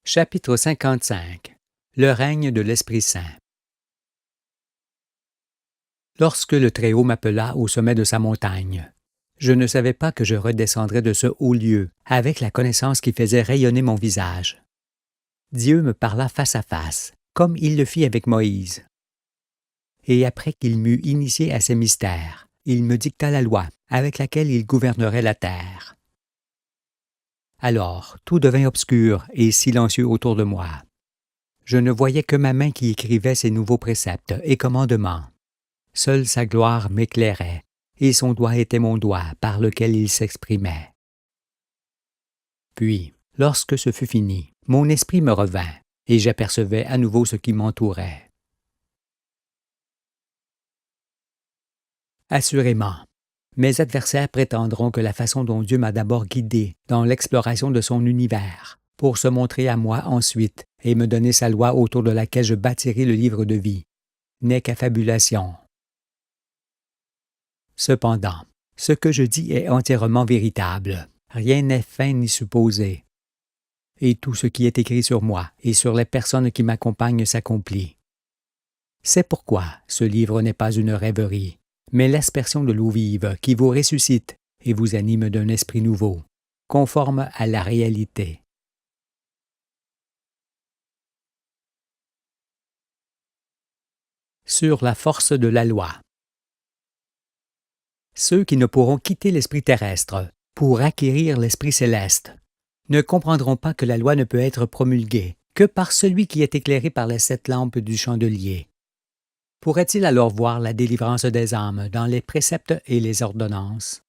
Chapitre 55. Le règne de l'Esprit Saint. Lorsque le Très-Haut m'appela au sommet de sa montagne, je ne savais pas que je redescendrais de ce haut lieu avec la connaissance qui faisait rayonner mon visage. Dieu me parla face à face, comme il le fit avec Moïse. Et après qu'il m'eut initié à ces mystères, il me dicta la loi avec laquelle il gouvernerait la terre. Alors, tout devint obscur et silencieux autour de moi. Je ne voyais que ma main qui écrivait ces nouveaux préceptes et commandements. Seule sa gloire m'éclairait, et son doigt était mon doigt par lequel il s'exprimait. Puis, lorsque ce fut fini, mon esprit me revint, et j'apercevais à nouveau ce qui m'entourait. Assurément, mes adversaires prétendront que la façon dont Dieu m'a d'abord guidé dans l'exploration de son univers, pour se montrer à moi ensuite et me donner sa loi autour de laquelle je bâtirai le livre de vie, n'est qu'affabulation. Cependant, ce que je dis est entièrement véritable, rien n'est feint ni supposé. Et tout ce qui est écrit sur moi et sur les personnes qui m'accompagnent s'accomplit. C'est pourquoi ce livre n'est pas une rêverie, mais l'aspersion de l'eau vive qui vous ressuscite et vous anime d'un esprit nouveau, conforme à la réalité. Sur la force de la loi. Ceux qui ne pourront quitter l'esprit terrestre pour acquérir l'esprit céleste ne comprendront pas que la loi ne peut être promulguée que par celui qui est éclairé par les 7 lampes du chandelier. Pourrait-il alors voir la délivrance des âmes dans les préceptes et les ordonnances?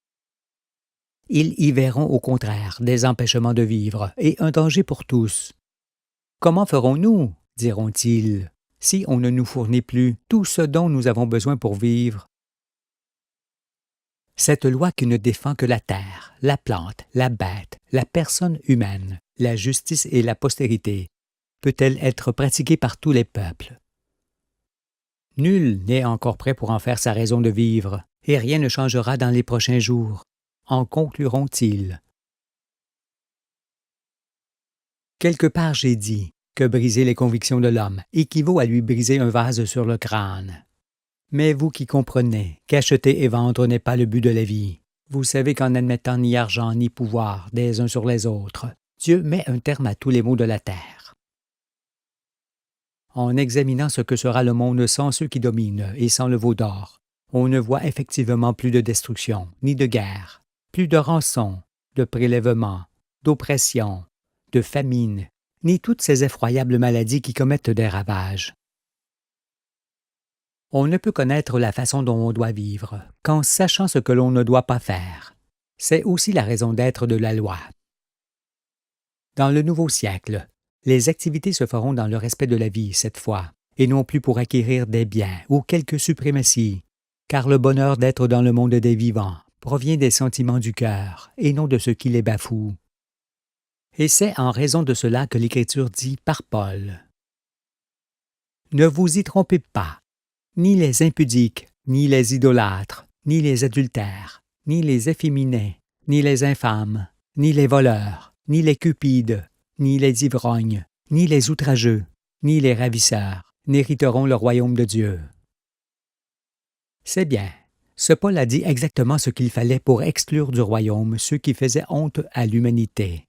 Ils y verront au contraire des empêchements de vivre et un danger pour tous. Comment ferons-nous, diront-ils, si on ne nous fournit plus tout ce dont nous avons besoin pour vivre? Cette loi qui ne défend que la terre, la plante, la bête, la personne humaine, la justice et la postérité, peut-elle être pratiquée par tous les peuples? Nul n'est encore prêt pour en faire sa raison de vivre, et rien ne changera dans les prochains jours, en concluront-ils. Quelque part j'ai dit que briser les convictions de l'homme équivaut à lui briser un vase sur le crâne. Mais vous qui comprenez qu'acheter et vendre n'est pas le but de la vie, vous savez qu'en n'admettant ni argent ni pouvoir des uns sur les autres, Dieu met un terme à tous les maux de la terre. En examinant ce que sera le monde sans ceux qui dominent et sans le veau d'or, on ne voit effectivement plus de destruction, ni de guerre, plus de rançon, de prélèvement, d'oppression, de famine, ni toutes ces effroyables maladies qui commettent des ravages. On ne peut connaître la façon dont on doit vivre qu'en sachant ce que l'on ne doit pas faire. C'est aussi la raison d'être de la loi. Dans le nouveau siècle, les activités se feront dans le respect de la vie cette fois, et non plus pour acquérir des biens ou quelque suprématie, car le bonheur d'être dans le monde des vivants provient des sentiments du cœur et non de ce qui les bafoue. Et c'est en raison de cela que l'Écriture dit par Paul: « Ne vous y trompez pas. Ni les impudiques, ni les idolâtres, ni les adultères, ni les efféminés, ni les infâmes, ni les voleurs, ni les cupides, ni les ivrognes, ni les outrageux, ni les ravisseurs n'hériteront le royaume de Dieu. » C'est bien, ce Paul a dit exactement ce qu'il fallait pour exclure du royaume ceux qui faisaient honte à l'humanité.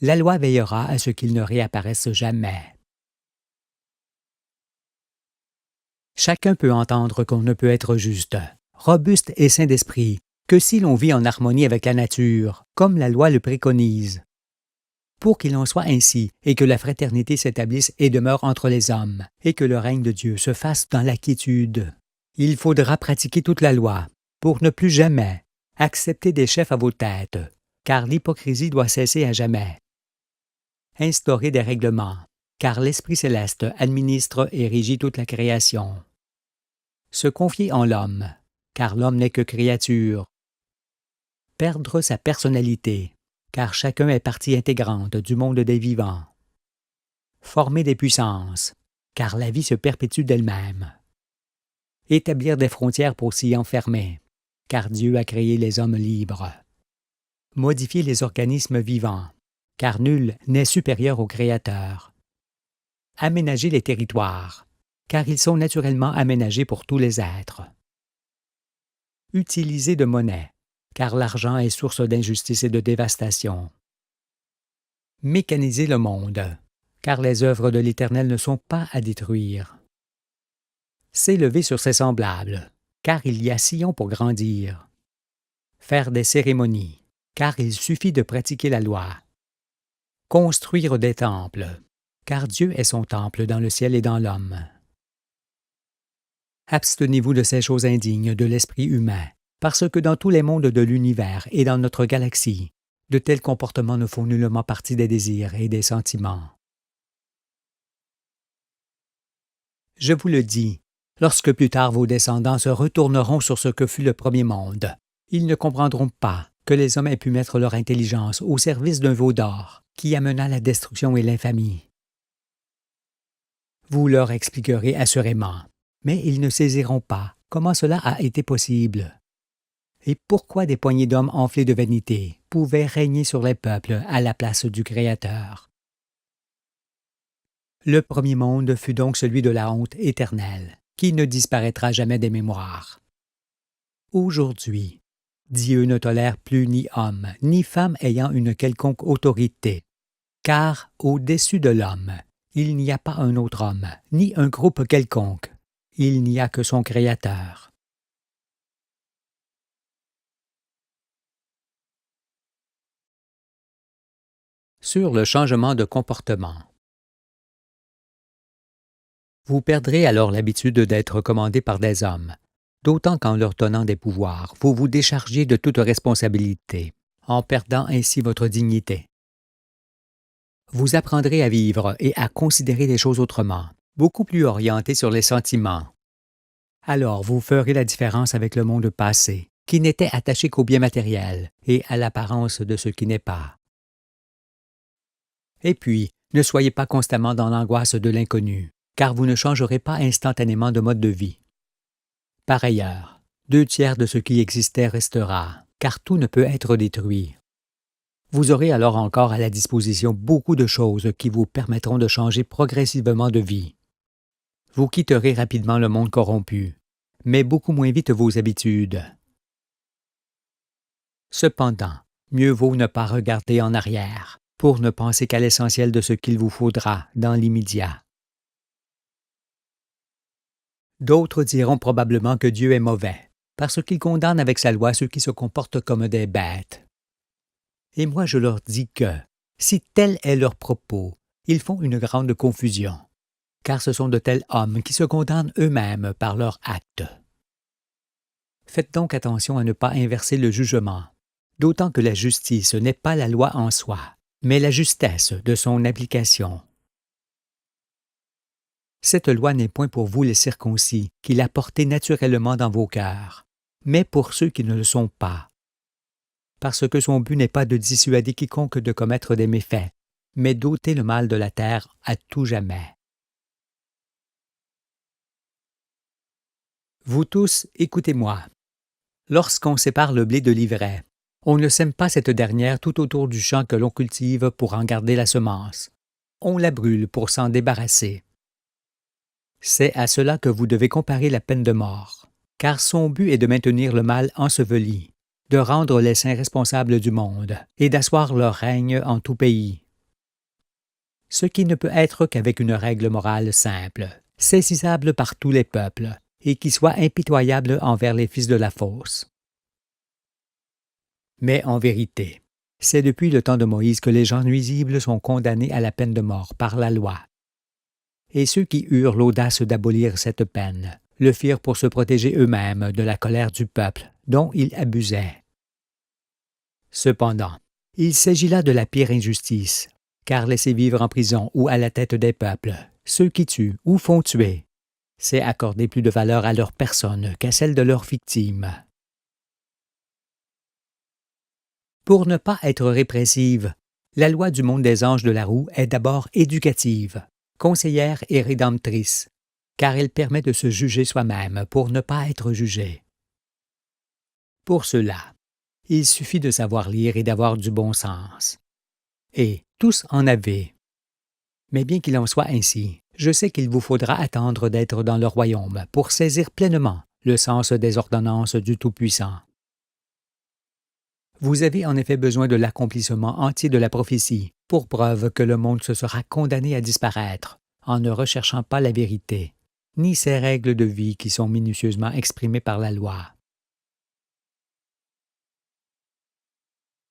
La loi veillera à ce qu'ils ne réapparaissent jamais. Chacun peut entendre qu'on ne peut être juste, robuste et saint d'esprit que si l'on vit en harmonie avec la nature, comme la loi le préconise. Pour qu'il en soit ainsi, et que la fraternité s'établisse et demeure entre les hommes, et que le règne de Dieu se fasse dans la quiétude, il faudra pratiquer toute la loi, pour ne plus jamais accepter des chefs à vos têtes, car l'hypocrisie doit cesser à jamais. Instaurer des règlements, car l'Esprit céleste administre et régit toute la création. Se confier en l'homme, car l'homme n'est que créature. Perdre sa personnalité, car chacun est partie intégrante du monde des vivants. Former des puissances, car la vie se perpétue d'elle-même. Établir des frontières pour s'y enfermer, car Dieu a créé les hommes libres. Modifier les organismes vivants, car nul n'est supérieur au Créateur. Aménager les territoires, car ils sont naturellement aménagés pour tous les êtres. Utiliser de monnaie, car l'argent est source d'injustice et de dévastation. Mécaniser le monde, car les œuvres de l'Éternel ne sont pas à détruire. S'élever sur ses semblables, car il y a sillon pour grandir. Faire des cérémonies, car il suffit de pratiquer la loi. Construire des temples, car Dieu est son temple dans le ciel et dans l'homme. Abstenez-vous de ces choses indignes de l'esprit humain, parce que dans tous les mondes de l'univers et dans notre galaxie, de tels comportements ne font nullement partie des désirs et des sentiments. Je vous le dis, lorsque plus tard vos descendants se retourneront sur ce que fut le premier monde, ils ne comprendront pas que les hommes aient pu mettre leur intelligence au service d'un veau d'or qui amena la destruction et l'infamie. Vous leur expliquerez assurément, mais ils ne saisiront pas comment cela a été possible. Et pourquoi des poignées d'hommes enflés de vanité pouvaient régner sur les peuples à la place du Créateur. Le premier monde fut donc celui de la honte éternelle, qui ne disparaîtra jamais des mémoires. Aujourd'hui, Dieu ne tolère plus ni homme, ni femme ayant une quelconque autorité, car au-dessus de l'homme, il n'y a pas un autre homme, ni un groupe quelconque, il n'y a que son Créateur. Sur le changement de comportement. Vous perdrez alors l'habitude d'être commandé par des hommes, d'autant qu'en leur donnant des pouvoirs, vous vous déchargez de toute responsabilité, en perdant ainsi votre dignité. Vous apprendrez à vivre et à considérer les choses autrement, beaucoup plus orientés sur les sentiments. Alors vous ferez la différence avec le monde passé, qui n'était attaché qu'au bien matériel et à l'apparence de ce qui n'est pas. Et puis, ne soyez pas constamment dans l'angoisse de l'inconnu, car vous ne changerez pas instantanément de mode de vie. Par ailleurs, 2/3 de ce qui existait restera, car tout ne peut être détruit. Vous aurez alors encore à la disposition beaucoup de choses qui vous permettront de changer progressivement de vie. Vous quitterez rapidement le monde corrompu, mais beaucoup moins vite vos habitudes. Cependant, mieux vaut ne pas regarder en arrière, pour ne penser qu'à l'essentiel de ce qu'il vous faudra dans l'immédiat. D'autres diront probablement que Dieu est mauvais, parce qu'il condamne avec sa loi ceux qui se comportent comme des bêtes. Et moi je leur dis que, si tel est leur propos, ils font une grande confusion, car ce sont de tels hommes qui se condamnent eux-mêmes par leurs actes. Faites donc attention à ne pas inverser le jugement, d'autant que la justice n'est pas la loi en soi, mais la justesse de son application. Cette loi n'est point pour vous les circoncis, qui la portez naturellement dans vos cœurs, mais pour ceux qui ne le sont pas. Parce que son but n'est pas de dissuader quiconque de commettre des méfaits, mais d'ôter le mal de la terre à tout jamais. Vous tous, écoutez-moi. Lorsqu'on sépare le blé de l'ivraie, on ne sème pas cette dernière tout autour du champ que l'on cultive pour en garder la semence. On la brûle pour s'en débarrasser. C'est à cela que vous devez comparer la peine de mort, car son but est de maintenir le mal enseveli, de rendre les saints responsables du monde et d'asseoir leur règne en tout pays. Ce qui ne peut être qu'avec une règle morale simple, saisissable par tous les peuples, et qui soit impitoyable envers les fils de la fausse. Mais en vérité, c'est depuis le temps de Moïse que les gens nuisibles sont condamnés à la peine de mort par la loi. Et ceux qui eurent l'audace d'abolir cette peine le firent pour se protéger eux-mêmes de la colère du peuple dont ils abusaient. Cependant, il s'agit là de la pire injustice, car laisser vivre en prison ou à la tête des peuples ceux qui tuent ou font tuer, c'est accorder plus de valeur à leur personne qu'à celle de leurs victimes. Pour ne pas être répressive, la loi du monde des anges de la roue est d'abord éducative, conseillère et rédemptrice, car elle permet de se juger soi-même pour ne pas être jugé. Pour cela, il suffit de savoir lire et d'avoir du bon sens. et tous en avaient. Mais bien qu'il en soit ainsi, je sais qu'il vous faudra attendre d'être dans le royaume pour saisir pleinement le sens des ordonnances du Tout-Puissant. Vous avez en effet besoin de l'accomplissement entier de la prophétie, pour preuve que le monde se sera condamné à disparaître, en ne recherchant pas la vérité, ni ces règles de vie qui sont minutieusement exprimées par la loi.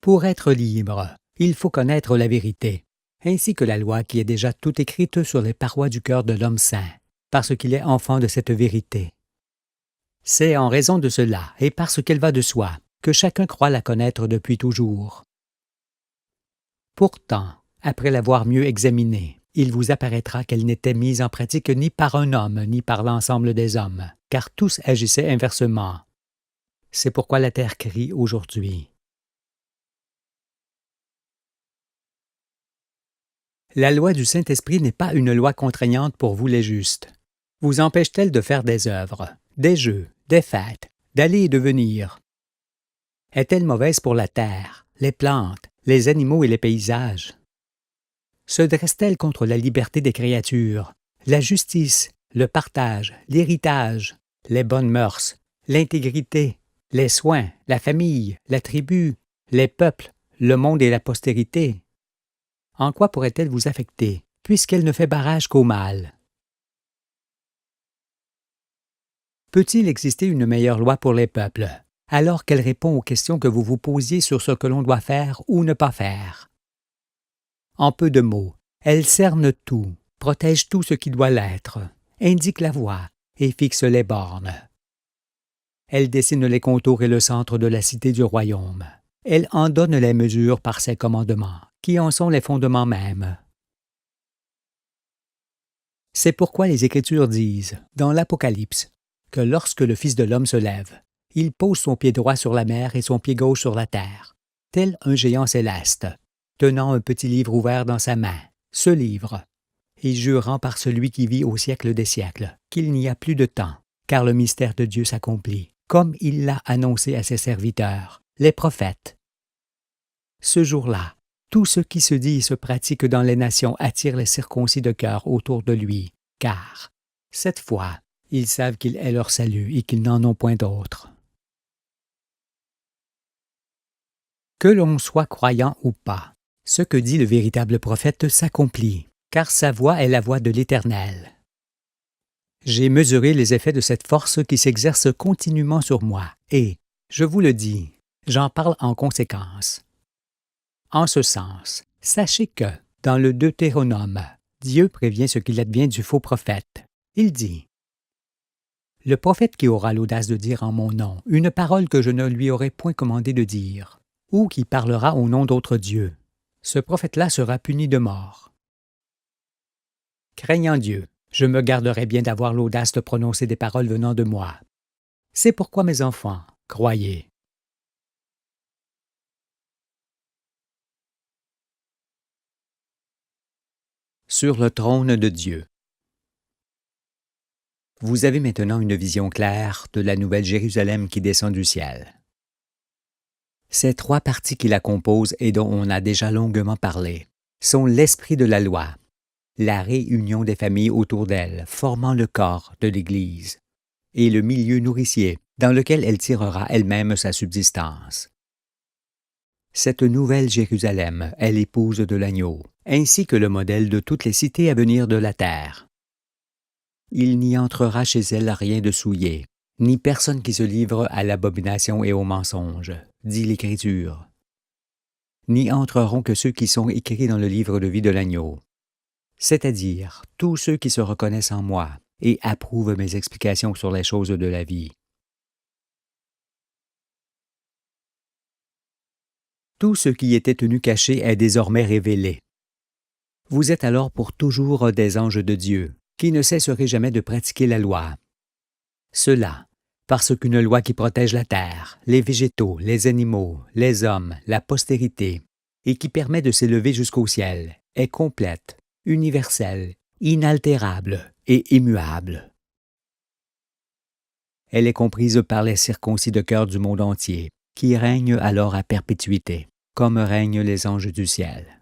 Pour être libre, il faut connaître la vérité, ainsi que la loi qui est déjà toute écrite sur les parois du cœur de l'homme saint, parce qu'il est enfant de cette vérité. C'est en raison de cela, et parce qu'elle va de soi, que chacun croit la connaître depuis toujours. Pourtant, après l'avoir mieux examinée, il vous apparaîtra qu'elle n'était mise en pratique ni par un homme, ni par l'ensemble des hommes, car tous agissaient inversement. C'est pourquoi la terre crie aujourd'hui. La loi du Saint-Esprit n'est pas une loi contraignante pour vous les justes. Vous empêche-t-elle de faire des œuvres, des jeux, des fêtes, d'aller et de venir? Est-elle mauvaise pour la terre, les plantes, les animaux et les paysages? Se dresse-t-elle contre la liberté des créatures, la justice, le partage, l'héritage, les bonnes mœurs, l'intégrité, les soins, la famille, la tribu, les peuples, le monde et la postérité? En quoi pourrait-elle vous affecter, puisqu'elle ne fait barrage qu'au mal? Peut-il exister une meilleure loi pour les peuples, alors qu'elle répond aux questions que vous vous posiez sur ce que l'on doit faire ou ne pas faire? En peu de mots, elle cerne tout, protège tout ce qui doit l'être, indique la voie et fixe les bornes. Elle dessine les contours et le centre de la cité du royaume. Elle en donne les mesures par ses commandements, qui en sont les fondements mêmes. C'est pourquoi les Écritures disent, dans l'Apocalypse, que lorsque le Fils de l'homme se lève, il pose son pied droit sur la mer et son pied gauche sur la terre, tel un géant céleste, tenant un petit livre ouvert dans sa main, ce livre, et jurant par celui qui vit au siècle des siècles, qu'il n'y a plus de temps, car le mystère de Dieu s'accomplit, comme il l'a annoncé à ses serviteurs, les prophètes. Ce jour-là, tout ce qui se dit et se pratique dans les nations attire les circoncis de cœur autour de lui, car, cette fois, ils savent qu'il est leur salut et qu'ils n'en ont point d'autre. Que l'on soit croyant ou pas, ce que dit le véritable prophète s'accomplit, car sa voix est la voix de l'Éternel. J'ai mesuré les effets de cette force qui s'exerce continuellement sur moi, et, je vous le dis, j'en parle en conséquence. En ce sens, sachez que, dans le Deutéronome, Dieu prévient ce qu'il advient du faux prophète. Il dit: « Le prophète qui aura l'audace de dire en mon nom une parole que je ne lui aurai point commandé de dire, ou qui parlera au nom d'autre Dieu, ce prophète-là sera puni de mort. » Craignant Dieu, je me garderai bien d'avoir l'audace de prononcer des paroles venant de moi. C'est pourquoi, mes enfants, croyez. Sur le trône de Dieu. Vous avez maintenant une vision claire de la nouvelle Jérusalem qui descend du ciel. Ces trois parties qui la composent et dont on a déjà longuement parlé sont l'esprit de la loi, la réunion des familles autour d'elle formant le corps de l'Église, et le milieu nourricier dans lequel elle tirera elle-même sa subsistance. Cette nouvelle Jérusalem est l'épouse de l'agneau, ainsi que le modèle de toutes les cités à venir de la terre. Il n'y entrera chez elle rien de souillé, ni personne qui se livre à l'abomination et au mensonge, dit l'Écriture. N'y entreront que ceux qui sont écrits dans le livre de vie de l'agneau, c'est-à-dire tous ceux qui se reconnaissent en moi et approuvent mes explications sur les choses de la vie. Tout ce qui était tenu caché est désormais révélé. Vous êtes alors pour toujours des anges de Dieu, qui ne cesseraient jamais de pratiquer la loi. Cela, parce qu'une loi qui protège la terre, les végétaux, les animaux, les hommes, la postérité, et qui permet de s'élever jusqu'au ciel, est complète, universelle, inaltérable et immuable. Elle est comprise par les circoncis de cœur du monde entier, qui règnent alors à perpétuité, comme règnent les anges du ciel.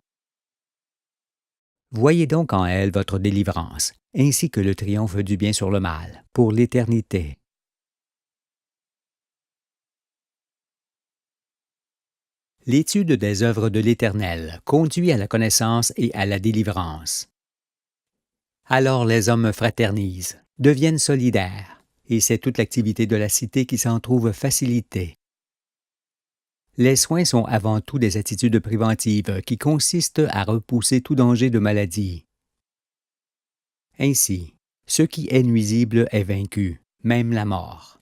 Voyez donc en elle votre délivrance, ainsi que le triomphe du bien sur le mal, pour l'éternité. L'étude des œuvres de l'Éternel conduit à la connaissance et à la délivrance. Alors les hommes fraternisent, deviennent solidaires, et c'est toute l'activité de la cité qui s'en trouve facilitée. Les soins sont avant tout des attitudes préventives qui consistent à repousser tout danger de maladie. Ainsi, ce qui est nuisible est vaincu, même la mort.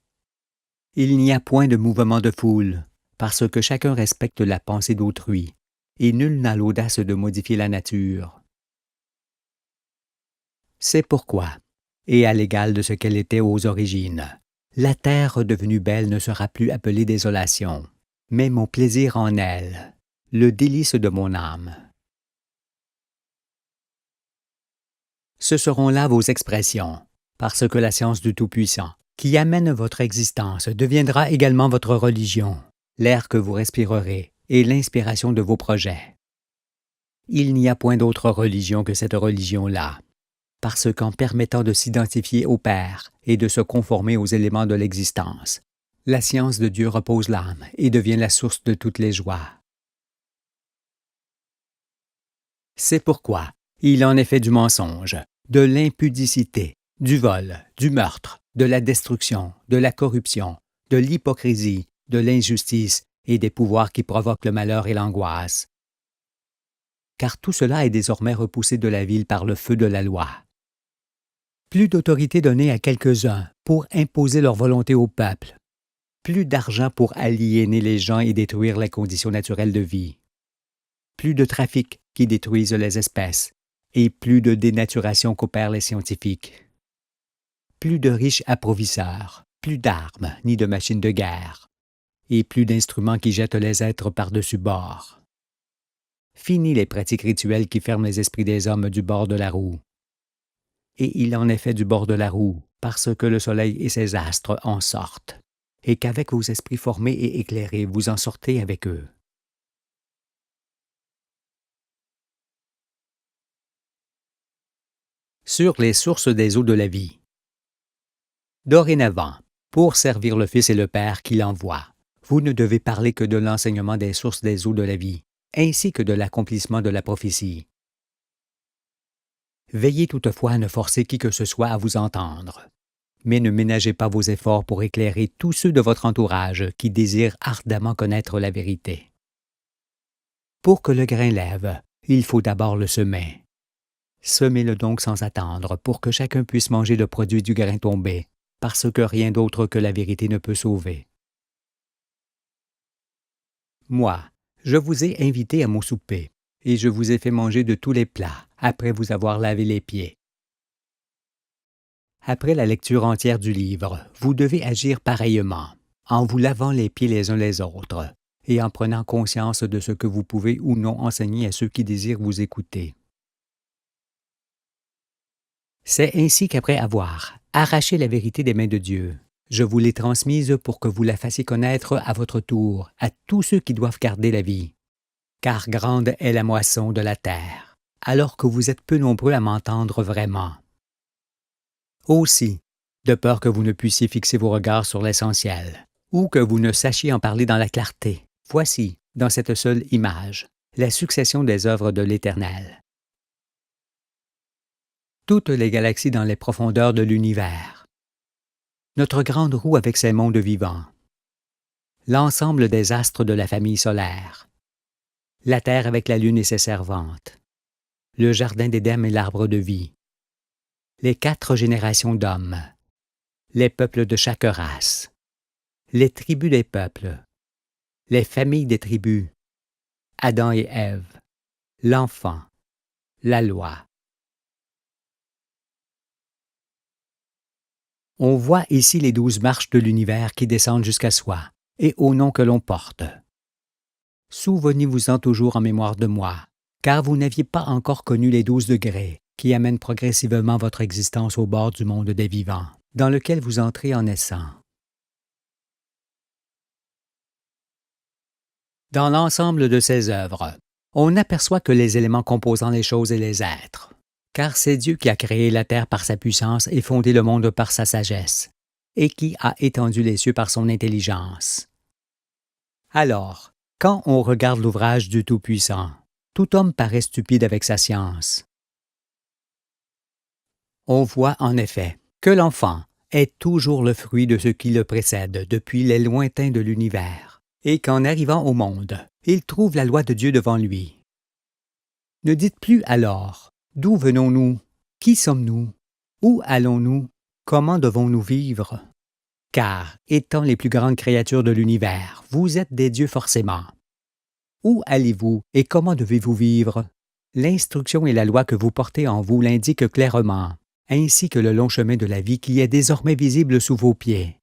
Il n'y a point de mouvement de foule, parce que chacun respecte la pensée d'autrui, et nul n'a l'audace de modifier la nature. C'est pourquoi, et à l'égal de ce qu'elle était aux origines, la terre redevenue belle ne sera plus appelée désolation, mais mon plaisir en elle, le délice de mon âme. Ce seront là vos expressions, parce que la science du Tout-Puissant, qui amène votre existence, deviendra également votre religion, l'air que vous respirerez et l'inspiration de vos projets. Il n'y a point d'autre religion que cette religion-là, parce qu'en permettant de s'identifier au Père et de se conformer aux éléments de l'existence, la science de Dieu repose l'âme et devient la source de toutes les joies. C'est pourquoi il en est fait du mensonge, de l'impudicité, du vol, du meurtre, de la destruction, de la corruption, de l'hypocrisie, de l'injustice et des pouvoirs qui provoquent le malheur et l'angoisse. Car tout cela est désormais repoussé de la ville par le feu de la loi. Plus d'autorité donnée à quelques-uns pour imposer leur volonté au peuple. Plus d'argent pour aliéner les gens et détruire les conditions naturelles de vie. Plus de trafic qui détruisent les espèces, et plus de dénaturation qu'opèrent les scientifiques. Plus de riches approvisseurs, plus d'armes ni de machines de guerre, et plus d'instruments qui jettent les êtres par-dessus bord. Fini les pratiques rituelles qui ferment les esprits des hommes du bord de la roue. Et il en est fait du bord de la roue, parce que le soleil et ses astres en sortent, et qu'avec vos esprits formés et éclairés, vous en sortez avec eux. Sur les sources des eaux de la vie. Dorénavant, pour servir le Fils et le Père qui l'envoie, vous ne devez parler que de l'enseignement des sources des eaux de la vie, ainsi que de l'accomplissement de la prophétie. Veillez toutefois à ne forcer qui que ce soit à vous entendre, mais ne ménagez pas vos efforts pour éclairer tous ceux de votre entourage qui désirent ardemment connaître la vérité. Pour que le grain lève, il faut d'abord le semer. Semez-le donc sans attendre pour que chacun puisse manger le produit du grain tombé, parce que rien d'autre que la vérité ne peut sauver. Moi, je vous ai invité à mon souper, et je vous ai fait manger de tous les plats, après vous avoir lavé les pieds. Après la lecture entière du livre, vous devez agir pareillement, en vous lavant les pieds les uns les autres, et en prenant conscience de ce que vous pouvez ou non enseigner à ceux qui désirent vous écouter. C'est ainsi qu'après avoir arraché la vérité des mains de Dieu, je vous l'ai transmise pour que vous la fassiez connaître à votre tour à tous ceux qui doivent garder la vie. Car grande est la moisson de la terre, alors que vous êtes peu nombreux à m'entendre vraiment. Aussi, de peur que vous ne puissiez fixer vos regards sur l'essentiel, ou que vous ne sachiez en parler dans la clarté, voici, dans cette seule image, la succession des œuvres de l'Éternel. Toutes les galaxies dans les profondeurs de l'univers. Notre grande roue avec ses mondes vivants. L'ensemble des astres de la famille solaire. La Terre avec la Lune et ses servantes. Le jardin d'Éden et l'arbre de vie. Les 4 générations d'hommes. Les peuples de chaque race. Les tribus des peuples. Les familles des tribus. Adam et Ève. L'enfant. La loi. On voit ici les 12 marches de l'univers qui descendent jusqu'à soi, et au nom que l'on porte. Souvenez-vous-en toujours en mémoire de moi, car vous n'aviez pas encore connu les 12 degrés qui amènent progressivement votre existence au bord du monde des vivants, dans lequel vous entrez en naissant. Dans l'ensemble de ces œuvres, on aperçoit que les éléments composant les choses et les êtres. Car c'est Dieu qui a créé la terre par sa puissance et fondé le monde par sa sagesse, et qui a étendu les cieux par son intelligence. Alors, quand on regarde l'ouvrage du Tout-Puissant, tout homme paraît stupide avec sa science. On voit en effet que l'enfant est toujours le fruit de ce qui le précède depuis les lointains de l'univers, et qu'en arrivant au monde, il trouve la loi de Dieu devant lui. Ne dites plus alors, d'où venons-nous? Qui sommes-nous? Où allons-nous? Comment devons-nous vivre? Car, étant les plus grandes créatures de l'univers, vous êtes des dieux forcément. Où allez-vous et comment devez-vous vivre? L'instruction et la loi que vous portez en vous l'indiquent clairement, ainsi que le long chemin de la vie qui est désormais visible sous vos pieds.